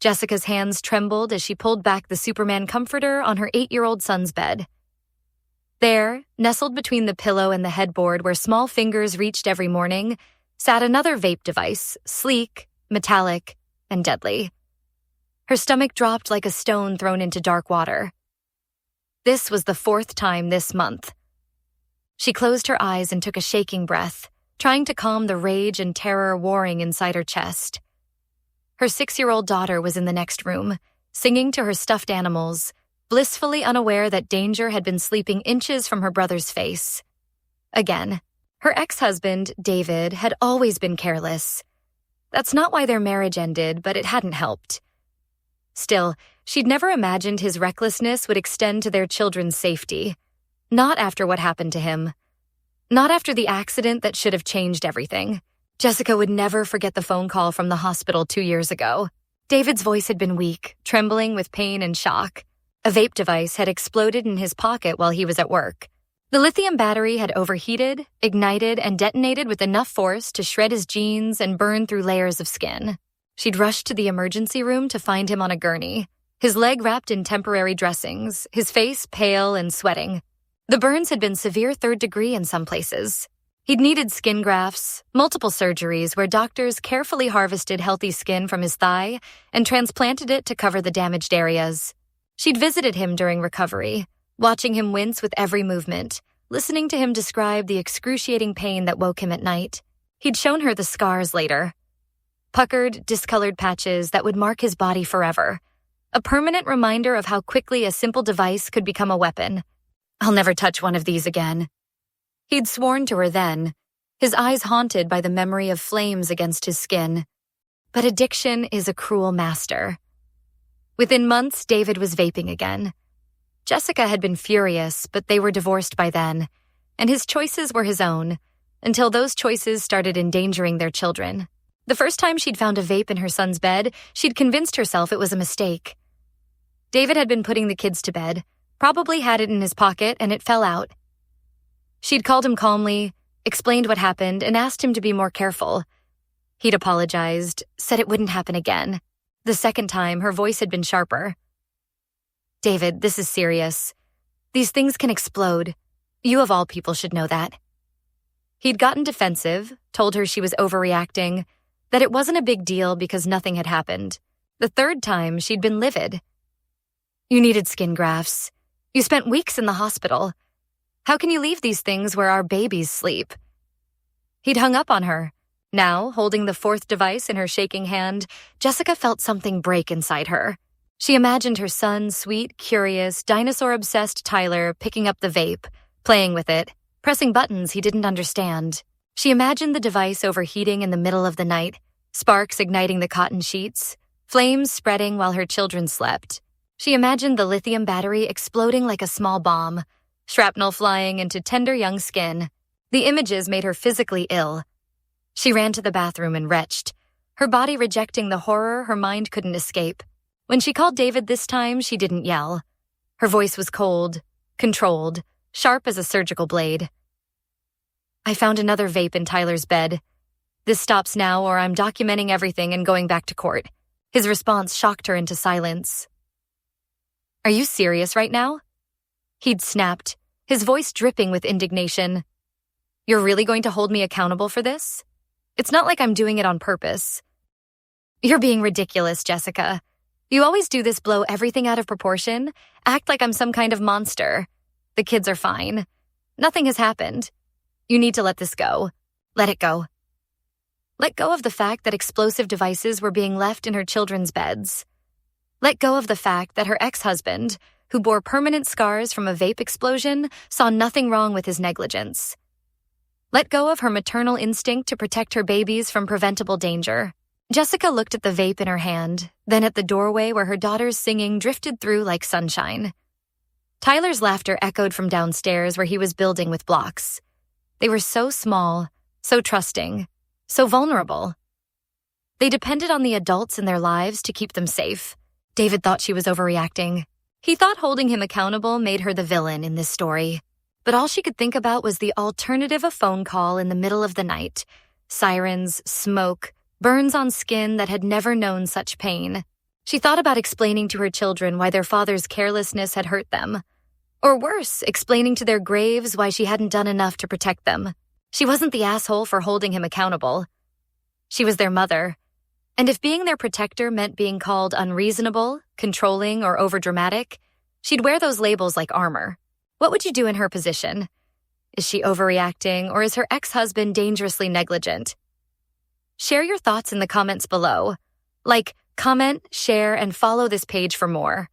Jessica's hands trembled as she pulled back the Superman comforter on her 8-year-old son's bed. There, nestled between the pillow and the headboard where small fingers reached every morning, sat another vape device, sleek, metallic, and deadly. Her stomach dropped like a stone thrown into dark water. This was the 4th time this month. She closed her eyes and took a shaking breath, trying to calm the rage and terror warring inside her chest. Her 6-year-old daughter was in the next room, singing to her stuffed animals, blissfully unaware that danger had been sleeping inches from her brother's face. Again, her ex-husband, David, had always been careless. That's not why their marriage ended, but it hadn't helped. Still, she'd never imagined his recklessness would extend to their children's safety. Not after what happened to him. Not after the accident that should have changed everything. Jessica would never forget the phone call from the hospital 2 years ago. David's voice had been weak, trembling with pain and shock. A vape device had exploded in his pocket while he was at work. The lithium battery had overheated, ignited, and detonated with enough force to shred his jeans and burn through layers of skin. She'd rushed to the emergency room to find him on a gurney, his leg wrapped in temporary dressings, his face pale and sweating. The burns had been severe 3rd degree in some places. He'd needed skin grafts, multiple surgeries where doctors carefully harvested healthy skin from his thigh and transplanted it to cover the damaged areas. She'd visited him during recovery, watching him wince with every movement, listening to him describe the excruciating pain that woke him at night. He'd shown her the scars later. Puckered, discolored patches that would mark his body forever. A permanent reminder of how quickly a simple device could become a weapon. "I'll never touch one of these again." He'd sworn to her then, his eyes haunted by the memory of flames against his skin. But addiction is a cruel master. Within months, David was vaping again. Jessica had been furious, but they were divorced by then, and his choices were his own, until those choices started endangering their children. The first time she'd found a vape in her son's bed, she'd convinced herself it was a mistake. David had been putting the kids to bed, probably had it in his pocket, and it fell out. She'd called him calmly, explained what happened, and asked him to be more careful. He'd apologized, said it wouldn't happen again. The second time, her voice had been sharper. "David, this is serious. These things can explode. You of all people should know that." He'd gotten defensive, told her she was overreacting, that it wasn't a big deal because nothing had happened. The third time, she'd been livid. "You needed skin grafts. You spent weeks in the hospital. How can you leave these things where our babies sleep?" He'd hung up on her. Now, holding the 4th device in her shaking hand, Jessica felt something break inside her. She imagined her son, sweet, curious, dinosaur-obsessed Tyler picking up the vape, playing with it, pressing buttons he didn't understand. She imagined the device overheating in the middle of the night, sparks igniting the cotton sheets, flames spreading while her children slept. She imagined the lithium battery exploding like a small bomb, shrapnel flying into tender young skin. The images made her physically ill. She ran to the bathroom and retched, her body rejecting the horror her mind couldn't escape. When she called David this time, she didn't yell. Her voice was cold, controlled, sharp as a surgical blade. "I found another vape in Tyler's bed. This stops now or I'm documenting everything and going back to court." His response shocked her into silence. "Are you serious right now?" He'd snapped, his voice dripping with indignation. "You're really going to hold me accountable for this? It's not like I'm doing it on purpose." "You're being ridiculous, Jessica. You always do this, blow everything out of proportion, act like I'm some kind of monster. The kids are fine. Nothing has happened. You need to let this go. Let it go." Let go of the fact that explosive devices were being left in her children's beds. Let go of the fact that her ex-husband, who bore permanent scars from a vape explosion, saw nothing wrong with his negligence. Let go of her maternal instinct to protect her babies from preventable danger. Jessica looked at the vape in her hand, then at the doorway where her daughter's singing drifted through like sunshine. Tyler's laughter echoed from downstairs where he was building with blocks. They were so small, so trusting, so vulnerable. They depended on the adults in their lives to keep them safe. David thought she was overreacting. He thought holding him accountable made her the villain in this story. But all she could think about was the alternative: a phone call in the middle of the night. Sirens, smoke, burns on skin that had never known such pain. She thought about explaining to her children why their father's carelessness had hurt them. Or worse, explaining to their graves why she hadn't done enough to protect them. She wasn't the asshole for holding him accountable. She was their mother. And if being their protector meant being called unreasonable, controlling, or overdramatic, she'd wear those labels like armor. What would you do in her position? Is she overreacting, or is her ex-husband dangerously negligent? Share your thoughts in the comments below. Like, comment, share, and follow this page for more.